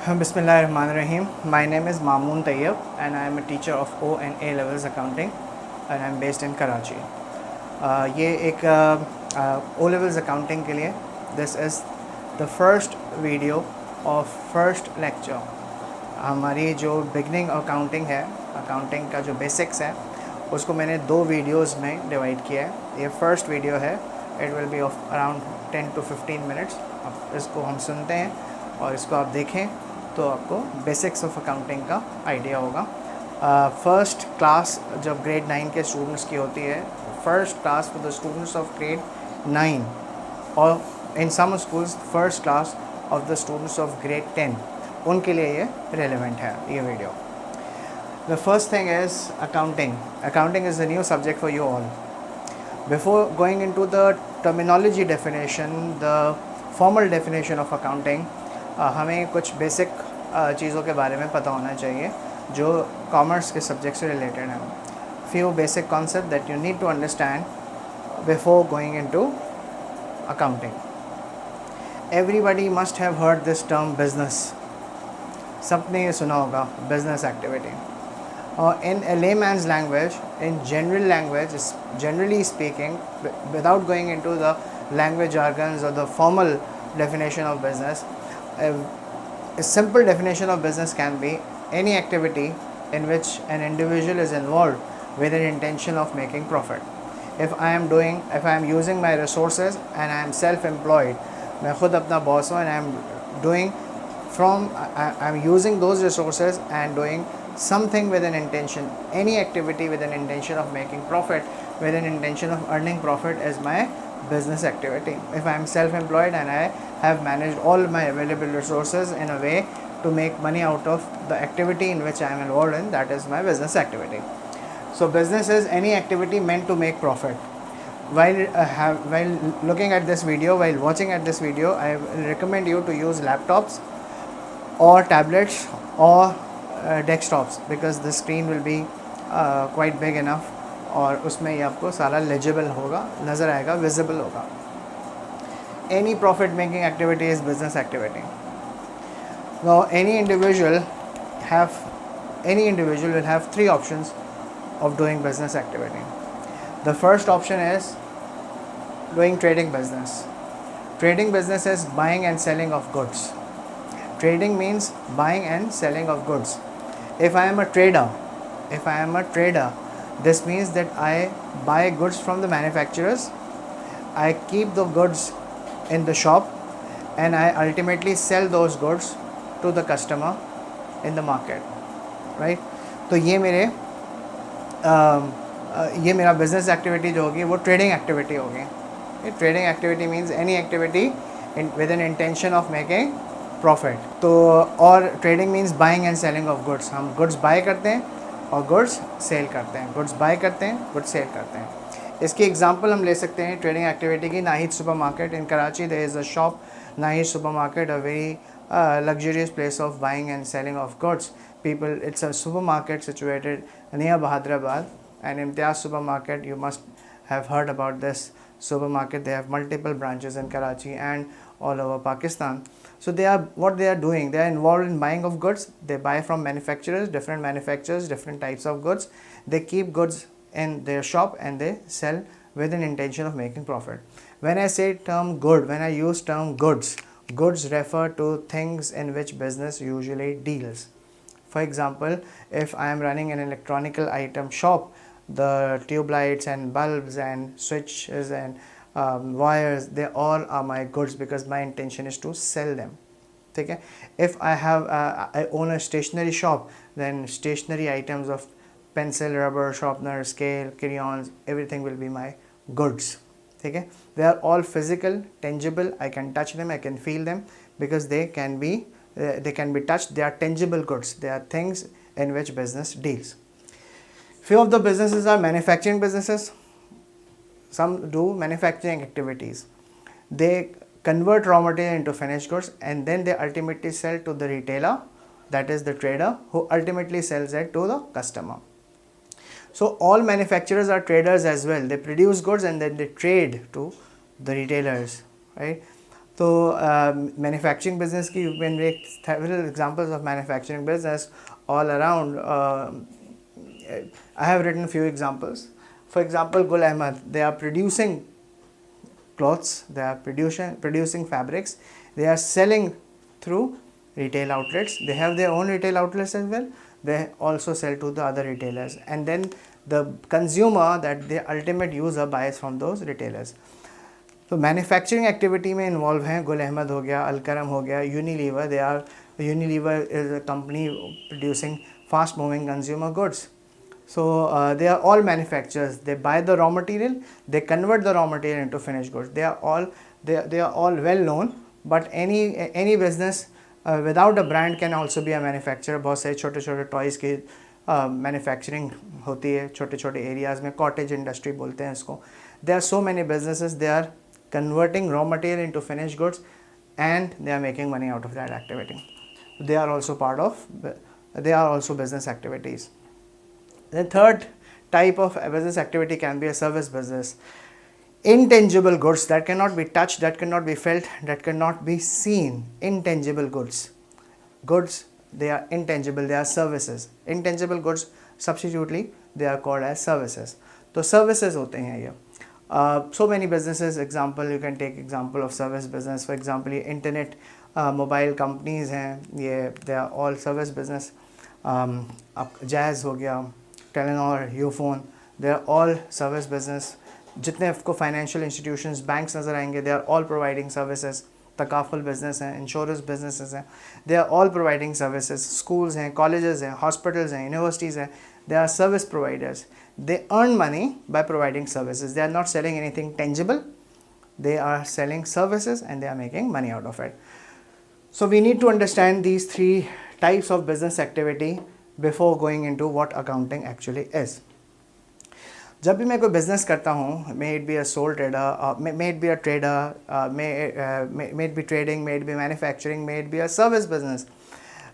Bismillahirrahmanirrahim. My name is Mamoon Tayyab and I am a teacher of O and A levels accounting and I am based in Karachi. ये एक O levels accounting के लिए this is the first video of first lecture. हमारी जो beginning accounting है, accounting का जो basics है, उसको मैंने दो वीडियोस में डिवाइड किया है. ये फर्स्ट वीडियो है, it will be of around 10 to 15 minutes. अब इसको हम सुनते हैं और इसको आप देखें तो आपको बेसिक्स ऑफ अकाउंटिंग का आइडिया होगा. फर्स्ट क्लास जब ग्रेड 9 के स्टूडेंट्स की होती है, first class for the students of grade 9 और in some schools first class of the students of grade 10, उनके लिए ये रेलेवेंट है ये video. The first thing is accounting. Accounting is a new subject for you all. Before going into the terminology definition, the formal definition of accounting, हमें कुछ basic चीज़ों के बारे में पता होना चाहिए जो कॉमर्स के सब्जेक्ट से रिलेटेड हैं. Few basic concepts that you need to understand before going into accounting. Everybody must have heard this term business. सबने ये सुना होगा business activity. In a layman's language, in general language, generally speaking, without going into the language jargons or the formal definition of business, a simple definition of business can be any activity in which an individual is involved with an intention of making profit. If I am using my resources and I am self-employed, मैं खुद अपना boss हूँ and I am using those resources and doing something with an intention, any activity with an intention of making profit, with an intention of earning profit is my business activity. If I am self-employed and I have managed all my available resources in a way to make money out of the activity in which I am involved in, that is my business activity. So business is any activity meant to make profit. While looking at this video, while watching at this video, I recommend you to use laptops or tablets or desktops because the screen will be quite big enough और उसमें ये आपको सारा legible होगा, नज़र आएगा, visible होगा. Any profit making activity is business activity. Now any individual will have three options of doing business activity. The first option is doing trading business. Trading business is buying and selling of goods. Trading means buying and selling of goods. If I am a trader, this means that I buy goods from the manufacturers, I keep the goods in the shop and I ultimately sell those goods to the customer in the market, right? तो ये मेरा business activity जो होगी वो trading activity होगी. Trading activity means any activity with an intention of making profit. तो और trading means buying and selling of goods. हम गुड्स बाय करते हैं और गुड्स सेल करते हैं, गुड्स बाय करते हैं, गुड्स सेल करते हैं. इसकी एग्जांपल हम ले सकते हैं ट्रेडिंग एक्टिविटी की. Nahid super market in Karachi, there is a shop Nahid super market, a very luxurious place of buying and selling of goods. It's a supermarket situated near Bahadrabad, and Imtiaz Supermarket, you must have heard about this supermarket. They have multiple branches in Karachi and all over Pakistan. So what they are doing, they are involved in buying of goods. They buy from different manufacturers, different types of goods. They keep goods in their shop and they sell with an intention of making profit. When I say term good, when I use term goods refer to things in which business usually deals. For example, if I am running an electronical item shop, the tube lights and bulbs and switches and wires, they all are my goods because my intention is to sell them. Okay? If I own a stationery shop, then stationery items of pencil, rubber, sharpener, scale, crayons, everything will be my goods. Okay? They are all physical, tangible. I can touch them, I can feel them because they can be touched. They are tangible goods. They are things in which business deals. Few of the businesses are manufacturing businesses. Some do manufacturing activities. They convert raw material into finished goods and then they ultimately sell to the retailer, that is the trader, who ultimately sells it to the customer. So all manufacturers are traders as well. They produce goods and then they trade to the retailers, right? तो manufacturing business की you can make several examples of manufacturing business all around. I have written a few examples. For example, Gul Ahmed, they are producing clothes, they are producing fabrics, they are selling through retail outlets. They have their own retail outlets as well. They also sell to the other retailers, and then the consumer, that the ultimate user, buys from those retailers. तो manufacturing activity में involve हैं गुल अहमद हो गया, अलकरम हो गया, Unilever. They are Unilever is a company producing fast moving consumer goods. So they are all manufacturers. They buy the raw material, they convert the raw material into finished goods. They are all well known. But any business without a brand can also be a manufacturer. बहुत सारे छोटे छोटे toys की manufacturing होती है छोटे छोटे areas में. कॉटेज इंडस्ट्री बोलते हैं इसको. There are so many businesses. They are converting raw material into finished goods, and they are making money out of that activity. They are also business activities. The third type of business activity can be a service business. Intangible goods that cannot be touched, that cannot be felt, that cannot be seen. Intangible goods. Goods, they are intangible, they are services. Intangible goods, substitutely, they are called as services. तो services होते हैं ये. So many businesses, example, you can take example of service business. For example, ये internet mobile companies हैं, ये they are all service business. Jazz हो गया, Telenor, Ufone, they are all service business. जितने आपको financial institutions, banks नज़र आएंगे, they are all providing services. Takaful business हैं, insurance businesses हैं, they are all providing services. Schools हैं, colleges हैं, hospitals हैं, universities हैं, they are service providers. They earn money by providing services. They are not selling anything tangible. They are selling services and they are making money out of it. So we need to understand these three types of business activity before going into what accounting actually is. जब भी मैं कोई business करता हूँ, may it be a sole trader, may it be a trader, may it be trading, may it be manufacturing, may it be a service business.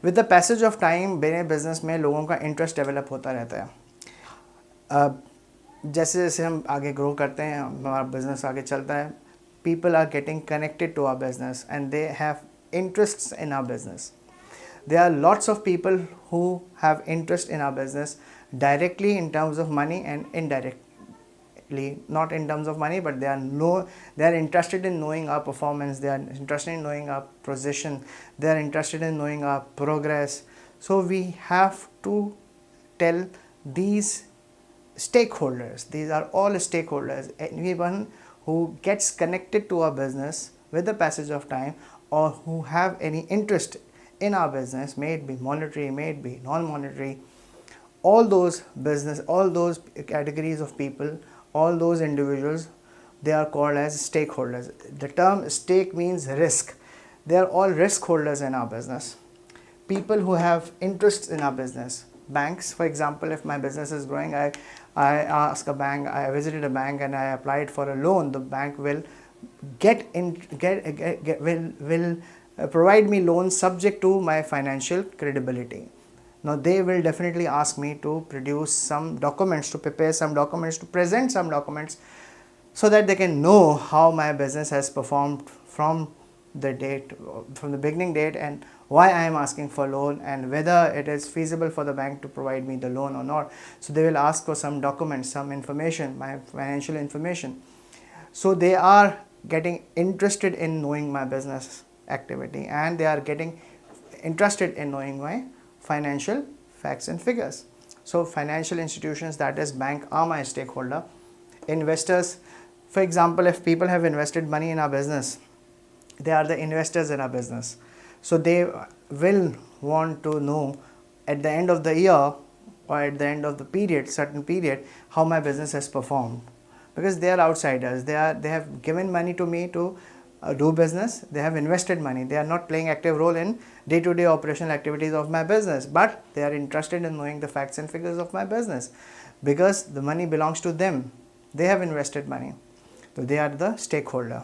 With the passage of time, मेरे business में लोगों का interest develop होता रहता है. जैसे जैसे हम आगे ग्रो करते हैं, हमारा बिजनेस आगे चलता है, people are getting connected to our business and they have interests in our business. There are lots of people who have interest in our business directly in terms of money and indirectly, not in terms of money, but they are interested in knowing our performance, they are interested in knowing our position, they are interested in knowing our progress. So we have to tell these stakeholders, these are all stakeholders, anyone who gets connected to our business with the passage of time or who have any interest in our business, may it be monetary, may it be non-monetary, all those categories of people, all those individuals, they are called as stakeholders. The term stake means risk. They are all risk holders in our business. People who have interests in our business. Banks, for example, if my business is growing, I visited a bank and I applied for a loan. The bank will provide me loans subject to my financial credibility. Now they will definitely ask me to produce some documents, to prepare some documents, to present some documents, so that they can know how my business has performed from the beginning date, and why I am asking for loan, and whether it is feasible for the bank to provide me the loan or not. So they will ask for some documents, some information, my financial information. So they are getting interested in knowing my business activity, and they are getting interested in knowing my financial facts and figures. So financial institutions, that is bank, are my stakeholder. Investors, for example, if people have invested money in our business, they are the investors in our business. So they will want to know at the end of the year or at the end of the period, certain period, how my business has performed, because they are outsiders. They have given money to me to do business. They have invested money. They are not playing active role in day-to-day operational activities of my business, but they are interested in knowing the facts and figures of my business, because the money belongs to them. They have invested money, so they are the stakeholder.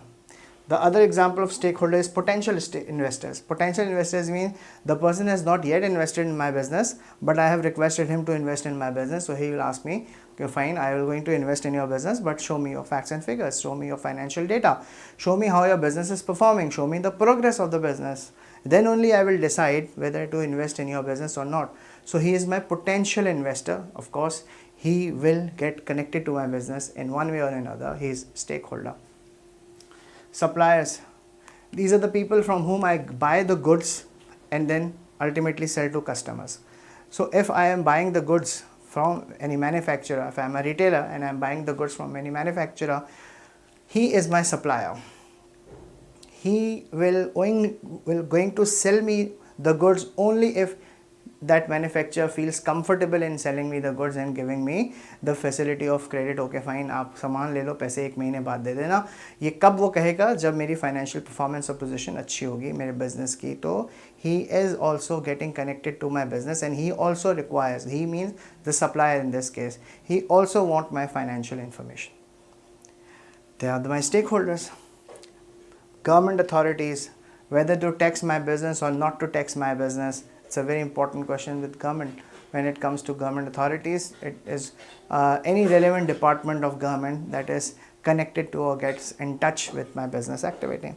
The other example of stakeholder is potential investors. Potential investors mean the person has not yet invested in my business, but I have requested him to invest in my business. So he will ask me, okay, fine, I will going to invest in your business, but show me your facts and figures, show me your financial data, show me how your business is performing, show me the progress of the business. Then only I will decide whether to invest in your business or not. So he is my potential investor. Of course, he will get connected to my business in one way or another. He is stakeholder. Suppliers, these are the people from whom I buy the goods and then ultimately sell to customers. So if I am buying the goods from any manufacturer, if I am a retailer and I am buying the goods from any manufacturer, he is my supplier. He will going to sell me the goods only if that manufacturer feels comfortable in selling me the goods and giving me the facility of credit. Okay fine, आप सामान ले लो, पैसे एक महीने बाद दे देना. ये कब वो कहेगा? जब मेरी financial performance और position अच्छी होगी मेरे business की. तो he is also getting connected to my business and he also requires, he means the supplier in this case, he also want my financial information. They are my stakeholders. Government authorities, whether to tax my business or not to tax my business. It's a very important question with government. When it comes to government authorities, it is any relevant department of government that is connected to or gets in touch with my business activity.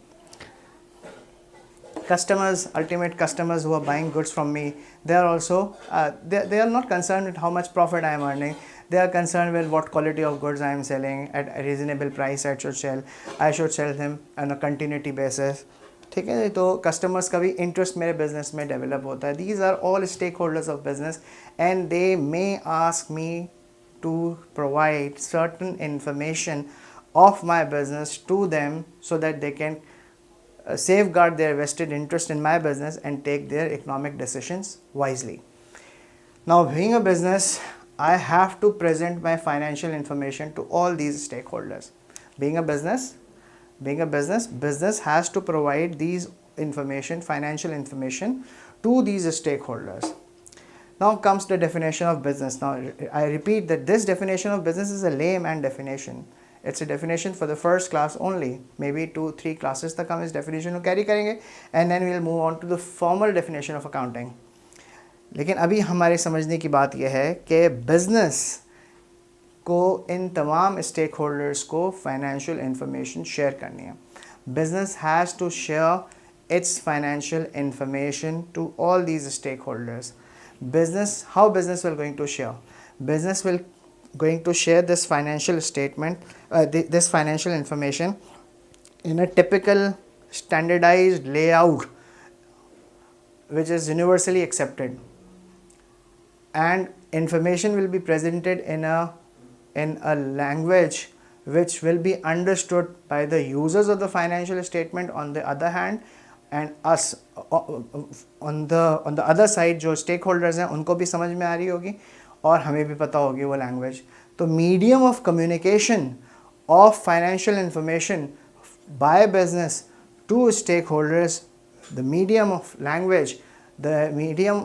Customers, ultimate customers who are buying goods from me, they are also, they are not concerned with how much profit I am earning. They are concerned with what quality of goods I am selling at a reasonable price. I should sell them on a continuity basis. ठीक है, तो customers का भी interest मेरे business में develop होता है. These are all stakeholders of business and they may ask me to provide certain information of my business to them so that they can safeguard their vested interest in my business and take their economic decisions wisely. Now, being a business, I have to present my financial information to all these stakeholders. Being a business, business has to provide these information, financial information to these stakeholders. Now comes the definition of business. Now I repeat that this definition of business is a layman definition. It's a definition for the first class only. Maybe 2-3 classes तक हम इस definition को carry करेंगे and then we'll move on to the formal definition of accounting. लेकिन अभी हमारे समझने की बात यह है कि business को इन तमाम स्टेक होल्डर्स को फाइनेंशियल इंफॉर्मेशन शेयर करनी है. Business has to share its financial information to all these stakeholders. Business, how business will going to share? Business will going to share this financial statement, this financial information in a typical standardized layout which is universally accepted, and information will be presented in a language which will be understood by the users of the financial statement on the other hand, and us on the other side जो stakeholders हैं उनको भी समझ में आ रही होगी और हमें भी पता होगी वो लैंग्वेज. तो medium of communication of financial information by business to stakeholders, the medium of language, the medium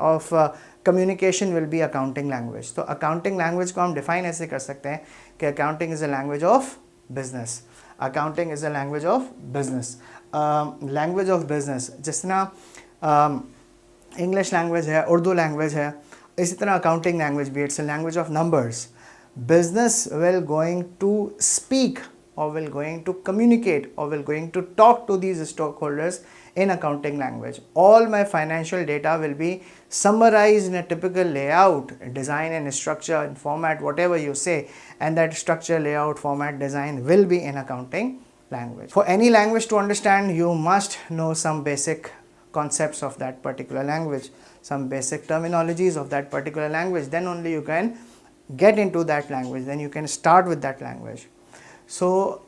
of communication will be accounting language. तो accounting language को हम define ऐसे कर सकते हैं कि accounting is a language of business. Accounting is a language of business. Language of business जिस तरह English language है, Urdu language है, इसी तरह accounting language भी, it's a language of numbers. Business will going to speak or will going to communicate or will going to talk to these stakeholders in accounting language. All my financial data will be summarized in a typical layout, design and structure and format, whatever you say, and that structure, layout, format, design will be in accounting language. For any language to understand, you must know some basic concepts of that particular language, some basic terminologies of that particular language. Then only you can get into that language, then you can start with that language. So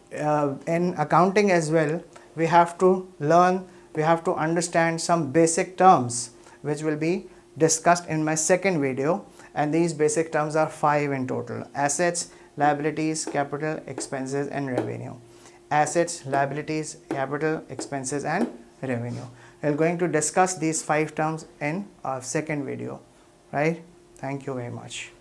in accounting as well, we have to learn, we have to understand some basic terms which will be discussed in my second video, and these basic terms are 5 in total: assets, liabilities, capital, expenses and revenue. Assets, liabilities, capital, expenses and revenue. We are going to discuss these 5 terms in our second video, right? Thank you very much.